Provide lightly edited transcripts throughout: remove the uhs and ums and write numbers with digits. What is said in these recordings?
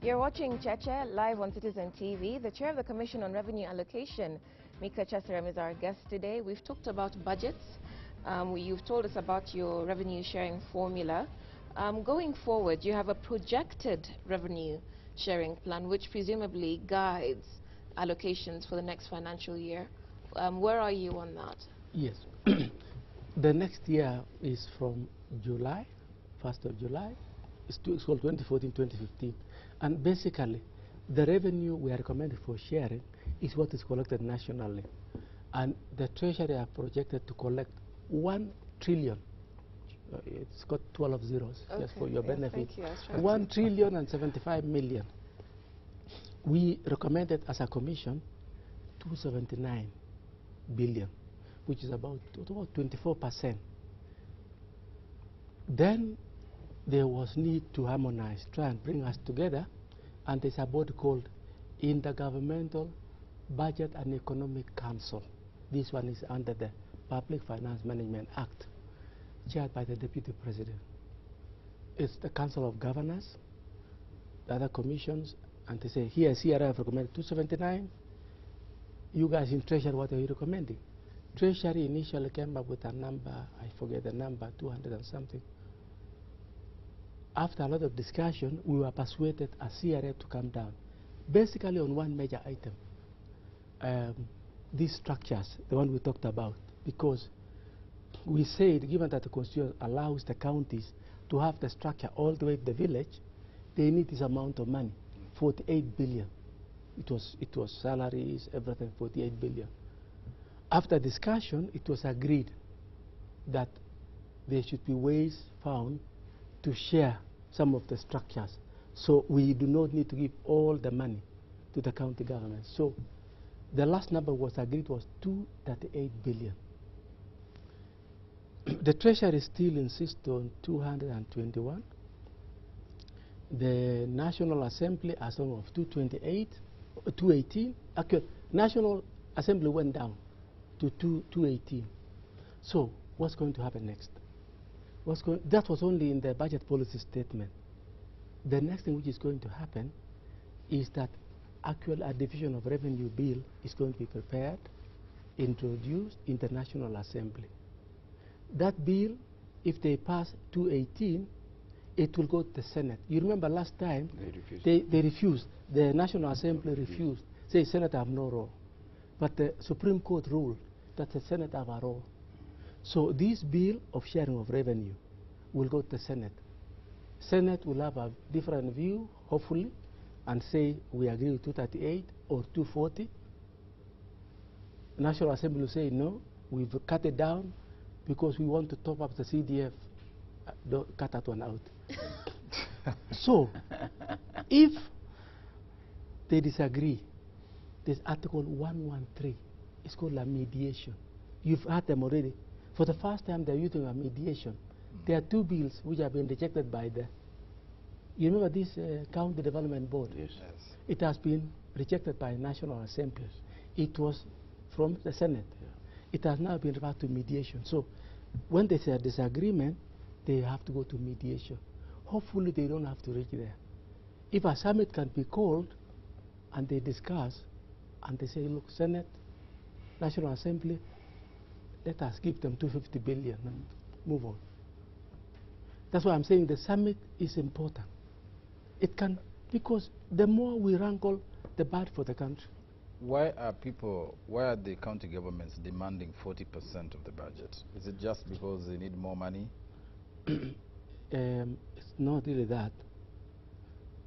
You're watching Cheche live on Citizen TV. The chair of the Commission on Revenue Allocation, Micah Cheserem, is our guest today. We've talked about budgets. You've told us about your revenue sharing formula. Going forward, you have a projected revenue sharing plan, which presumably guides allocations for the next financial year. Where are you on that? Yes. The next year is from July, 1st of July. It's called 2014-2015. And basically, the revenue we are recommended for sharing is what is collected nationally. And the Treasury are projected to collect 1 trillion. It's got 12 zeros, okay, just for your benefit. Thank you. 1 trillion and 75 million. We recommended as a commission 279 billion, which is about 24%. Then there was need to harmonize, try and bring us together, and there's a body called Intergovernmental Budget and Economic Council. This one is under the Public Finance Management Act, chaired by the Deputy President. It's the Council of Governors, the other commissions, and they say, here CRA have recommended 279. You guys in Treasury, what are you recommending? Treasury initially came up with a number, I forget the number, 200 and something. After a lot of discussion, we were persuaded as CRA to come down, basically on one major item, these structures, the one we talked about, because we said, given that the Constitution allows the counties to have the structure all the way to the village, they need this amount of money, 48 billion. It was salaries, everything, 48 billion. After discussion, it was agreed that there should be ways found to share some of the structures. So we do not need to give all the money to the county government. So the last number was agreed was 238 billion. The Treasury still insists on 221. The National Assembly as long of 218. Actually, National Assembly went down to 218. So what's going to happen next? That was only in the budget policy statement. The next thing which is going to happen is that actual a division of revenue bill is going to be prepared, introduced in the National Assembly. That bill, if they pass 218, it will go to the Senate. You remember last time they refused. The National Assembly refused. Say Senate have no role. But the Supreme Court ruled that the Senate have a role. So this bill of sharing of revenue will go to the Senate. Senate will have a different view, hopefully, and say we agree with 238 or 240. National Assembly will say no, we've cut it down because we want to top up the CDF. Don't cut that one out. So, if they disagree, there's Article 113. It's called a mediation. You've heard them already. For the first time, they're using a mediation. There are 2 bills which have been rejected by the. You remember this County Development Board? Yes. It has been rejected by National Assembly. Yes. It was from the Senate. Yeah. It has now been referred to mediation. So, when there's a disagreement, they have to go to mediation. Hopefully, they don't have to reach there. If a summit can be called and they discuss and they say, look, Senate, National Assembly, let us give them 250 billion and move on. That's why I'm saying the summit is important. It can, because the more we rankle, the bad for the country. Why are the county governments demanding 40% of the budget? Is it just because they need more money? It's not really that.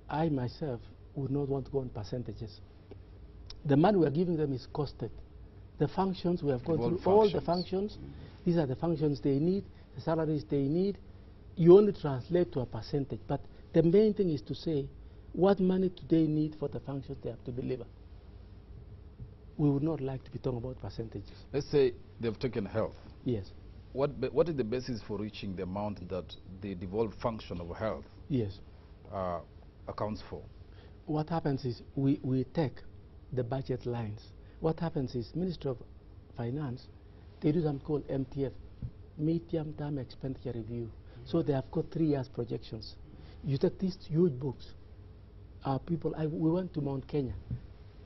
I myself would not want to go on percentages. The money we are giving them is costed. The functions, we have gone through all the functions. These are the functions they need, the salaries they need. You only translate to a percentage. But the main thing is to say, what money do they need for the functions they have to deliver? We would not like to be talking about percentages. Let's say they've taken health. Yes. What is the basis for reaching the amount that the devolved function of health accounts for? What happens is we take the budget lines. What happens is Ministry of Finance, they do something called MTF, Medium Term Expenditure Review. So they have got 3 years projections. You take these huge books, our people, we went to Mount Kenya,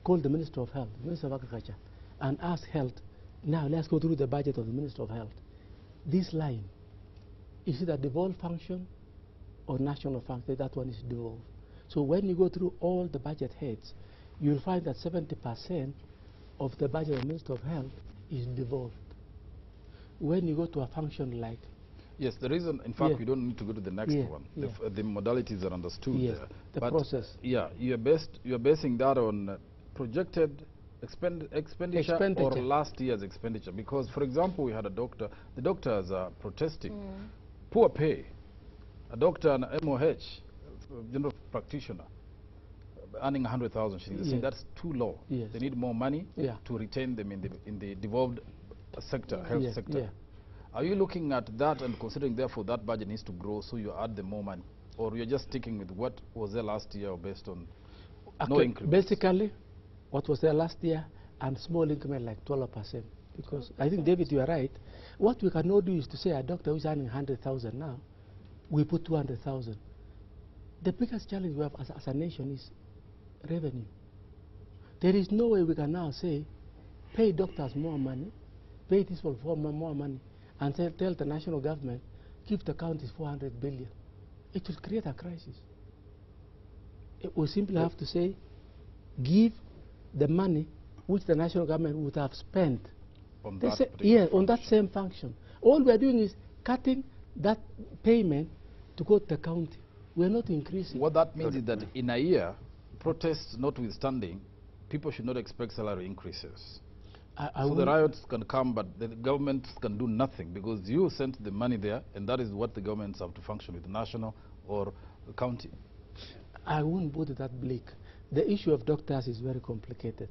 called the Minister of Health, Minister of Agriculture, and asked Health, now let's go through the budget of the Minister of Health. This line, is it a devolved function or national function? That one is devolved. So when you go through all the budget heads, you'll find that 70% of the budget of the Minister of Health is devolved. When you go to a function like... Yes, the reason, in fact, we don't need to go to the next one. The modalities are understood there. The but process. Yeah, you're basing that on projected expenditure or last year's expenditure. Because, for example, we had a doctor, the doctors are protesting. Poor pay. A doctor and an MOH, general practitioner, earning 100,000 shillings. They say that's too low. They need more money to retain them in the devolved sector, health sector. Are you looking at that and considering, therefore, that budget needs to grow so you add them more money? Or you're just sticking with what was there last year or based on no increment? Basically, what was there last year and small increment like 12%. Because I think, David, you are right. What we cannot do is to say a doctor who's earning 100,000 now, we put 200,000. The biggest challenge we have as a nation is revenue. There is no way we can now say, pay doctors more money, pay this for more money, and tell the national government, give the counties 400 billion. It will create a crisis. We simply have to say, give the money which the national government would have spent on that, on that same function. All we are doing is cutting that payment to go to the county. We are not increasing. What that means is that in a year, protests notwithstanding, people should not expect salary increases. So the riots can come, but the government can do nothing because you sent the money there, and that is what the governments have to function with, national or county. I wouldn't put it that bleak. The issue of doctors is very complicated.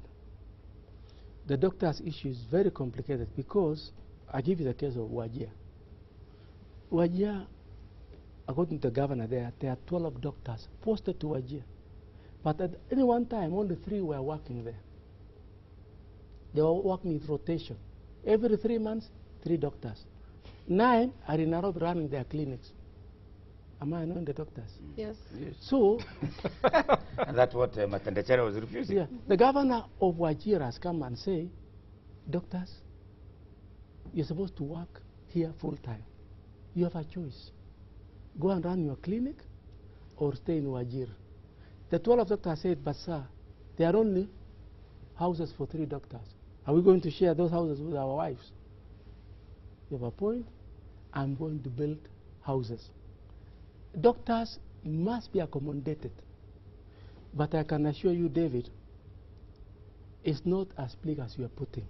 The doctors' issue is very complicated because, I give you the case of Wajir. Wajir, according to the governor there are 12 doctors posted to Wajir. But at any one time, only 3 were working there. They were working in rotation. Every 3 months, 3 doctors. 9 are in Nairobi running their clinics. Am I knowing the doctors? Yes. So... and that's what Cheche was refusing. Yeah. The governor of Wajir has come and say, doctors, you're supposed to work here full time. You have a choice. Go and run your clinic or stay in Wajir. The 12 doctors said, but sir, there are only houses for 3 doctors. Are we going to share those houses with our wives? You have a point? I'm going to build houses. Doctors must be accommodated. But I can assure you, David, it's not as bleak as you are putting.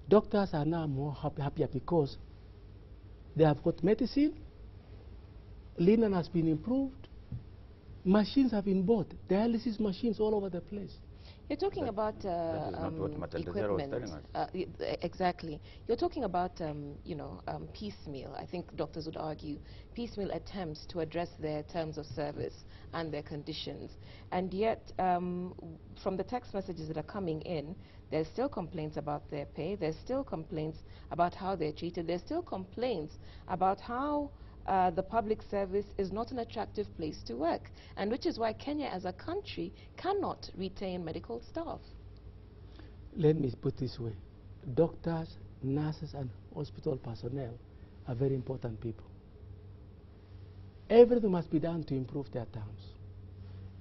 Doctors are now more happier because they have got medicine, linen has been improved, machines have been bought, dialysis machines all over the place. You're talking about equipment. Exactly. You're talking about, piecemeal. I think doctors would argue piecemeal attempts to address their terms of service and their conditions. And yet, from the text messages that are coming in, there's still complaints about their pay. There's still complaints about how they're treated. There's still complaints about how the public service is not an attractive place to work, and which is why Kenya as a country cannot retain medical staff. Let me put it this way. Doctors, nurses, and hospital personnel are very important people. Everything must be done to improve their terms.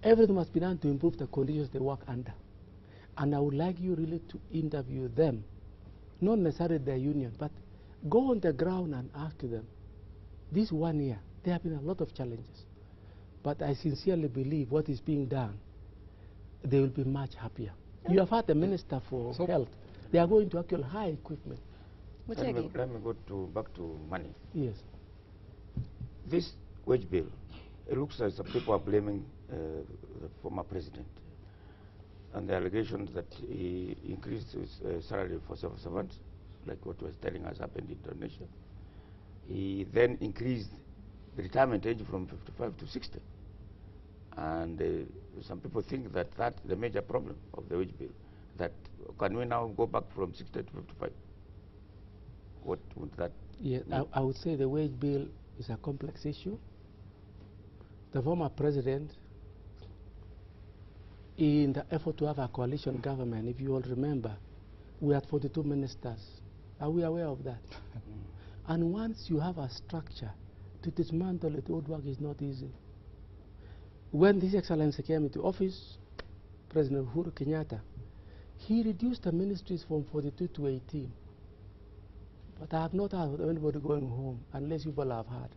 Everything must be done to improve the conditions they work under. And I would like you really to interview them, not necessarily their union, but go on the ground and ask them, this 1 year, there have been a lot of challenges. But I sincerely believe what is being done, they will be much happier. You have had the Minister for Health. They are going to actually hire equipment. Let me go back to money. Yes. This wage bill, it looks as if people are blaming the former president and the allegations that he increased his salary for civil servants, like what was telling us happened in Indonesia. He then increased the retirement age from 55 to 60. And some people think that that's the major problem of the wage bill, that can we now go back from 60 to 55? What would that mean? I would say the wage bill is a complex issue. The former president in the effort to have a coalition government, if you all remember, we had 42 ministers. Are we aware of that? And once you have a structure, to dismantle it, old work is not easy. When His Excellency came into office, President Uhuru Kenyatta, he reduced the ministries from 42 to 18. But I have not heard of anybody going home, unless you all have heard.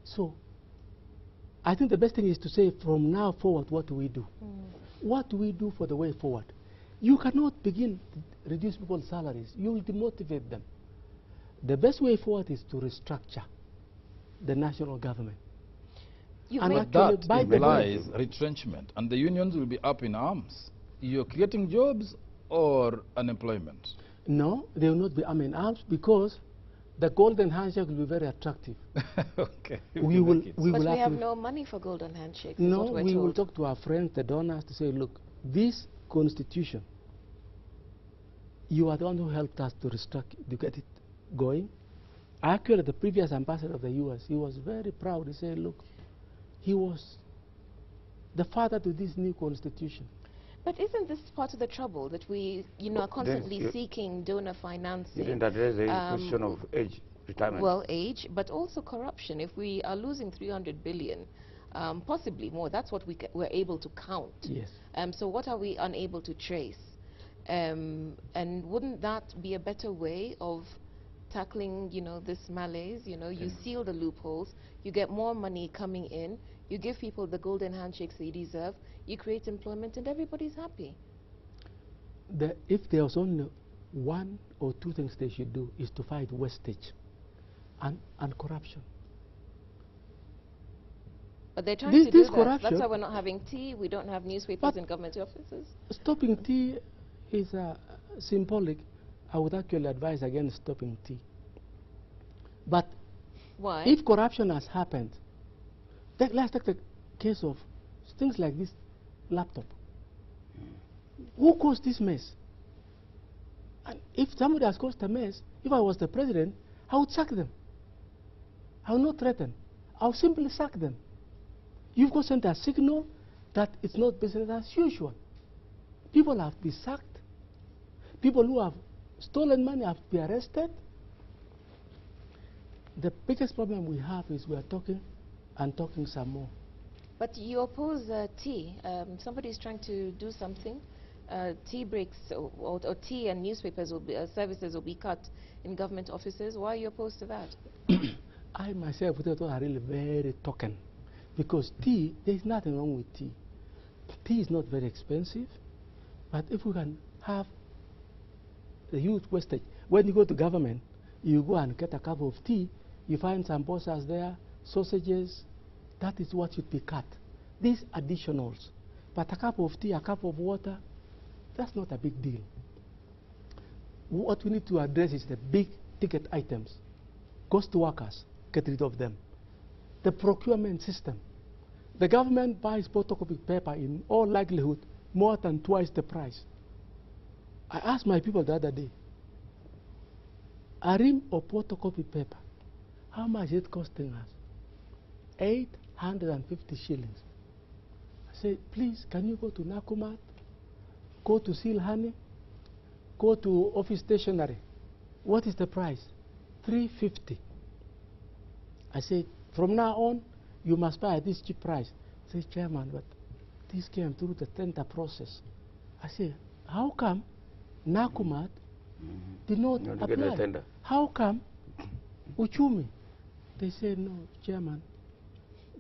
So, I think the best thing is to say from now forward, what do we do? What do we do for the way forward? You cannot begin to reduce people's salaries. You will demotivate them. The best way forward is to restructure the national government. But that implies retrenchment, and the unions will be up in arms. You're creating jobs or unemployment? No, they will not be up in arms because the golden handshake will be very attractive. Okay. We will have no money for golden handshakes. No, we will talk to our friends, the donors, to say, look, this constitution, you are the one who helped us to restructure, to get it going. Actually, the previous ambassador of the U.S., he was very proud. He said, look, he was the father to this new constitution. But isn't this part of the trouble, that we, are constantly seeking donor financing? You didn't address the question of age, retirement. Well, age, but also corruption. If we are losing 300 billion, possibly more, that's what we're able to count. Yes. So what are we unable to trace? And wouldn't that be a better way of tackling, this malaise? You seal the loopholes, you get more money coming in, you give people the golden handshakes they deserve, you create employment, and everybody's happy. If there was only one or two things they should do, is to fight wastage and corruption. But they're trying to do that. That's why we're not having tea. We don't have newspapers in government offices. Stopping tea is symbolic. I would actually advise against stopping tea. But why? If corruption has happened, let's take the case of things like this laptop. Who caused this mess? And if somebody has caused a mess, if I was the president, I would sack them. I would not threaten. I would simply sack them. You've got sent a signal that it's not business as usual. People have to be sacked. People who have stolen money have to be arrested. The biggest problem we have is we are talking and talking some more. But you oppose tea. Somebody is trying to do something. Tea breaks or tea and newspapers will be, services will be cut in government offices. Why are you opposed to that? I myself are really very token, because tea, there's nothing wrong with tea. Tea is not very expensive, but if we can have the huge wastage. When you go to government, you go and get a cup of tea, you find some samosas there, sausages, that is what should be cut. These additionals. But a cup of tea, a cup of water, that's not a big deal. What we need to address is the big ticket items. Ghost workers, get rid of them. The procurement system. The government buys photocopy paper in all likelihood more than twice the price. I asked my people the other day, a ream of photocopy paper, how much is it costing us? 850 shillings. I said, please, can you go to Nakumat, go to Silhani, go to Office Stationery? What is the price? 350. I said, from now on, you must buy at this cheap price. I said, Chairman, but this came through the tender process. I said, how come Nakumat did not apply? How come Uchumi? They said, no, Chairman,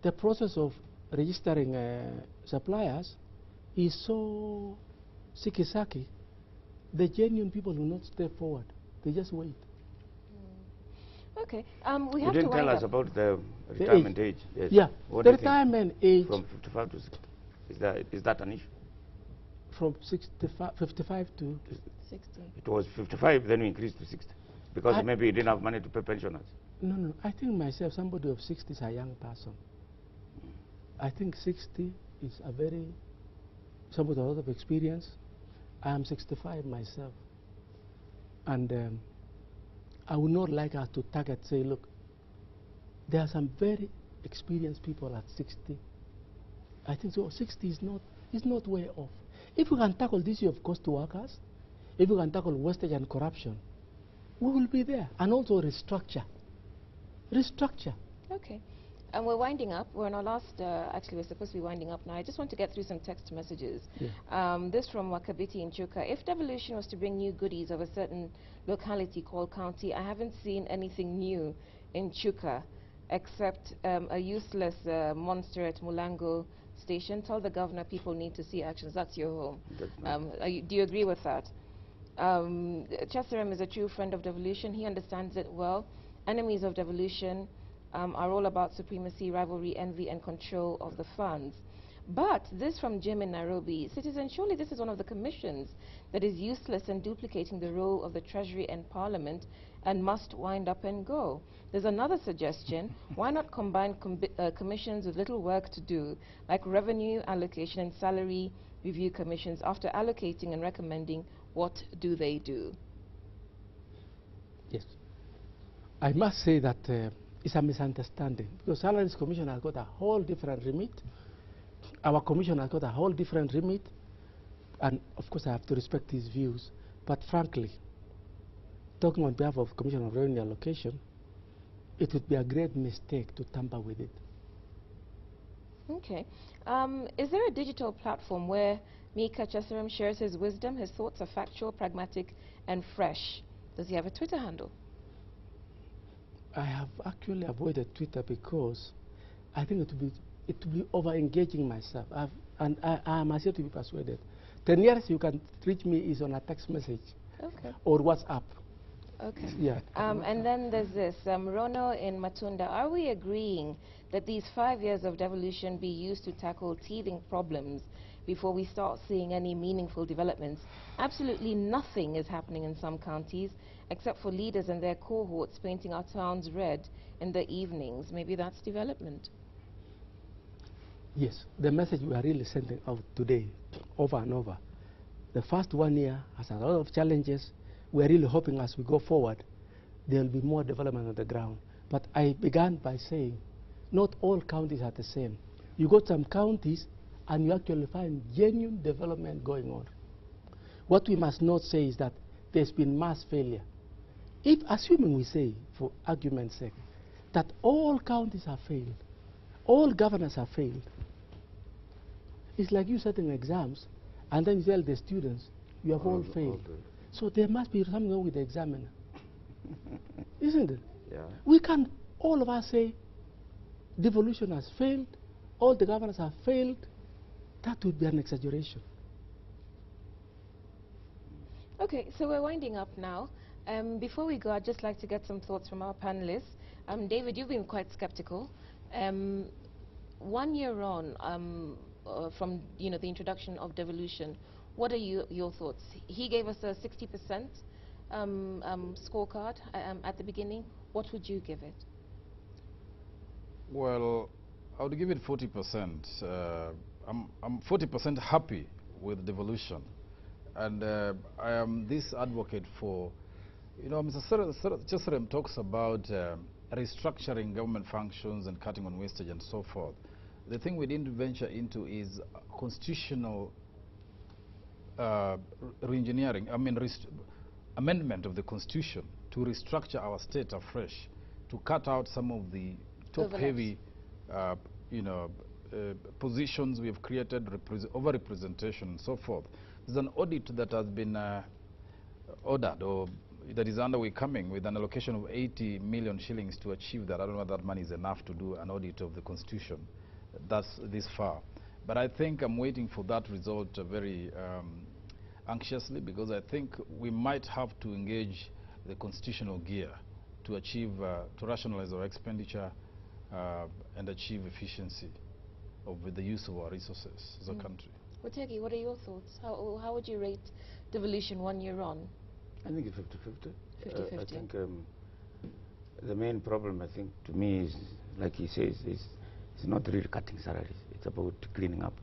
the process of registering suppliers is so sikisaki. The genuine people will not step forward. They just wait. Okay. We have didn't tell us about the retirement age. Yes. Yeah, what the retirement age from 55 to 60. Is that an issue? From 55 to 60. It was 55, then we increased to 60. Because maybe you didn't have money to pay pensioners. No. I think myself, somebody of 60 is a young person. I think 60 is somebody with a lot of experience. I am 65 myself. And I would not like us to target, say, look, there are some very experienced people at 60. I think so. 60 is not is not way off. If we can tackle this issue of cost to workers, if we can tackle wastage and corruption, we will be there. And also restructure. Restructure. Okay. And we're winding up. We're on our last, actually we're supposed to be winding up now. I just want to get through some text messages. Yeah. This from Wakabiti in Chuka. If devolution was to bring new goodies of a certain locality called county, I haven't seen anything new in Chuka except a useless monster at Mulango station. Tell the governor people need to see actions. That's your home. Do you agree with that? Cheserem is a true friend of devolution. He understands it well. Enemies of devolution are all about supremacy, rivalry, envy, and control of the funds. But this from Jim in Nairobi. Citizens, surely this is one of the commissions that is useless and duplicating the role of the Treasury and Parliament and must wind up and go. There's another suggestion. Why not combine commissions with little work to do, like revenue, allocation, and salary review commissions? After allocating and recommending, what do they do? Yes. I must say that it's a misunderstanding, because Salaries Commission has got a whole different remit. Our commission has got a whole different remit, and of course I have to respect his views. But frankly, talking on behalf of Commission of Revenue Allocation, it would be a great mistake to tamper with it. Okay. Is there a digital platform where Micah Cheserem shares his wisdom? His thoughts are factual, pragmatic, and fresh. Does he have a Twitter handle? I have actually avoided Twitter because I think it would be over-engaging myself. I myself to be persuaded. 10 years you can reach me is on a text message. Okay. Or WhatsApp. Okay. Yeah. And then there's this, Rono in Matunda. Are we agreeing that these 5 years of devolution be used to tackle teething problems before we start seeing any meaningful developments? Absolutely nothing is happening in some counties except for leaders and their cohorts painting our towns red in the evenings. Maybe that's development. Yes, the message we are really sending out today, over and over. The first 1 year has a lot of challenges. We are really hoping as we go forward, there will be more development on the ground. But I began by saying, not all counties are the same. You go to some counties and you actually find genuine development going on. What we must not say is that there's been mass failure. If, assuming we say, for argument's sake, that all counties have failed, all governors have failed, it's like you setting exams and then you tell the students, you have all failed. So there must be something wrong with the examiner. Isn't it? Yeah. We can't, all of us say, devolution has failed, all the governors have failed. That would be an exaggeration. Okay, so we're winding up now. Before we go, I'd just like to get some thoughts from our panelists. David, you've been quite skeptical. 1 year on from the introduction of devolution, what are your thoughts? He gave us a 60% scorecard at the beginning. What would you give it? Well, I would give it 40%. I'm 40% happy with devolution. And I am this advocate for, Mr. Cheserem talks about restructuring government functions and cutting on wastage and so forth. The thing we didn't venture into is constitutional re-engineering, amendment of the Constitution to restructure our state afresh, to cut out some of the top-heavy, positions we have created, over-representation and so forth. There's an audit that has been ordered, or that is underway, coming with an allocation of 80 million shillings to achieve that. I don't know whether that money is enough to do an audit of the Constitution. That's this far. But I think I'm waiting for that result very anxiously, because I think we might have to engage the constitutional gear to achieve, to rationalize our expenditure and achieve efficiency of the use of our resources as a country. Mutegi, what are your thoughts? How would you rate devolution 1 year on? I think it's 50-50. 50-50. I think the main problem, I think, to me is, like he says, it's not really cutting salaries. It's about cleaning up.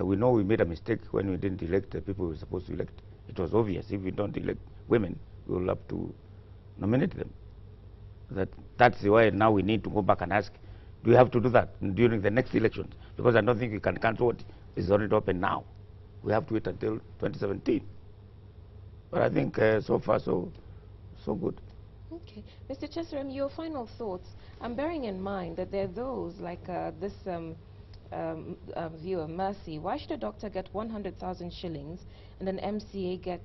We know we made a mistake when we didn't elect the people we were supposed to elect. It was obvious. If we don't elect women, we will have to nominate them. That's why now we need to go back and ask, do we have to do that during the next elections? Because I don't think we can cancel It's already open now. We have to wait until 2017. But I think so far so good. Okay. Mr. Cheserem, your final thoughts. I'm bearing in mind that there are those like this viewer, Mercy. Why should a doctor get 100,000 shillings and an MCA get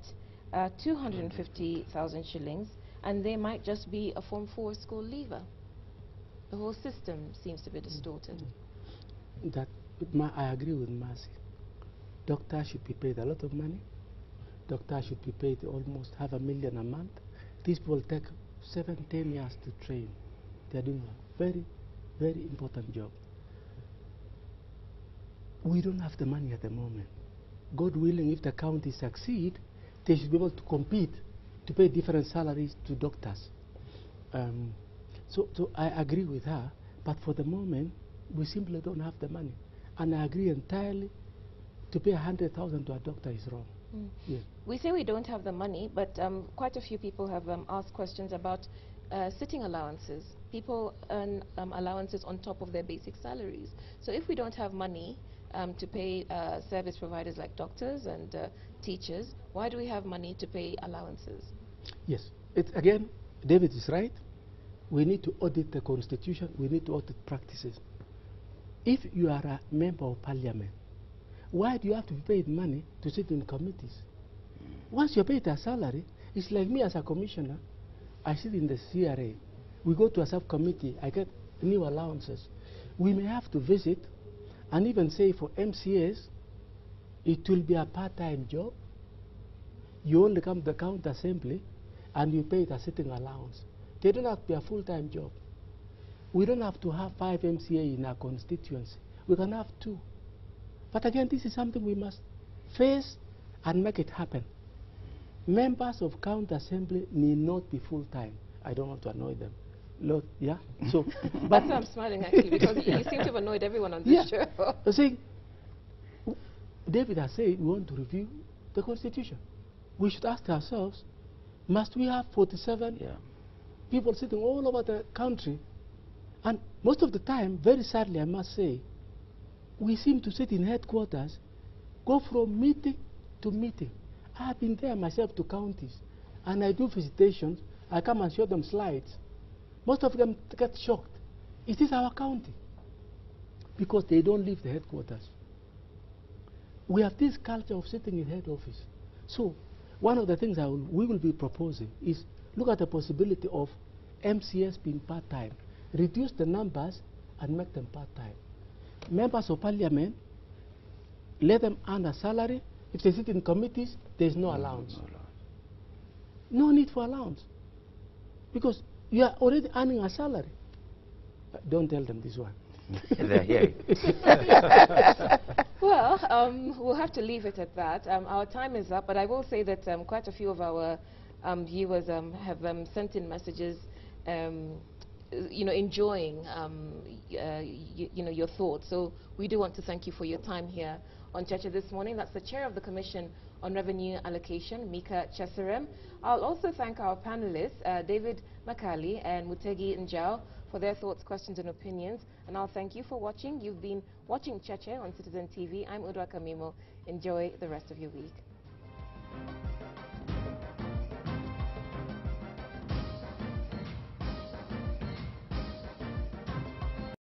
250,000 shillings, and they might just be a Form 4 school leaver? The whole system seems to be distorted. I agree with Mercy. Doctors should be paid a lot of money. Doctors should be paid almost $500,000 a month. These people take 7-10 years to train. They are doing a very, very important job. We don't have the money at the moment. God willing, if the county succeed, they should be able to compete to pay different salaries to doctors. So I agree with her, but for the moment, we simply don't have the money. And I agree entirely, to pay 100,000 to a doctor is wrong. Yes. We say we don't have the money, but quite a few people have asked questions about sitting allowances. People earn allowances on top of their basic salaries. So if we don't have money to pay service providers like doctors and teachers, why do we have money to pay allowances? Yes. Again, David is right. We need to audit the constitution. We need to audit practices. If you are a member of parliament, why do you have to be paid money to sit in committees? Once you're paid a salary, it's like me as a commissioner. I sit in the CRA. We go to a subcommittee. I get new allowances. We may have to visit and even say for MCAs, it will be a part-time job. You only come to the county assembly and you pay the sitting allowance. They don't have to be a full-time job. We don't have to have 5 MCA in our constituency. We can have 2. But again, this is something we must face and make it happen. Members of county assembly need not be full-time. I don't want to annoy them. Look, yeah? So, but I'm smiling actually because you seem to have annoyed everyone on this show. See, David has said we want to review the constitution. We should ask ourselves, must we have 47 people sitting all over the country? And most of the time, very sadly I must say, we seem to sit in headquarters, go from meeting to meeting. I have been there myself to counties, and I do visitations. I come and show them slides. Most of them get shocked. Is this our county? Because they don't leave the headquarters. We have this culture of sitting in head office. So one of the things we will be proposing is look at the possibility of MCS being part-time. Reduce the numbers and make them part-time. Members of parliament, let them earn a salary. If they sit in committees, there's no allowance. No need for allowance. Because you are already earning a salary. Don't tell them this one. They're hearing. Well, we'll have to leave it at that. Our time is up, but I will say that quite a few of our viewers have sent in messages enjoying your thoughts. So we do want to thank you for your time here on Cheche this morning. That's the Chair of the Commission on Revenue Allocation, Micah Cheserem. I'll also thank our panelists, David Makali and Mutegi Njau, for their thoughts, questions and opinions. And I'll thank you for watching. You've been watching Cheche on Citizen TV. I'm Udwa Kamimo. Enjoy the rest of your week.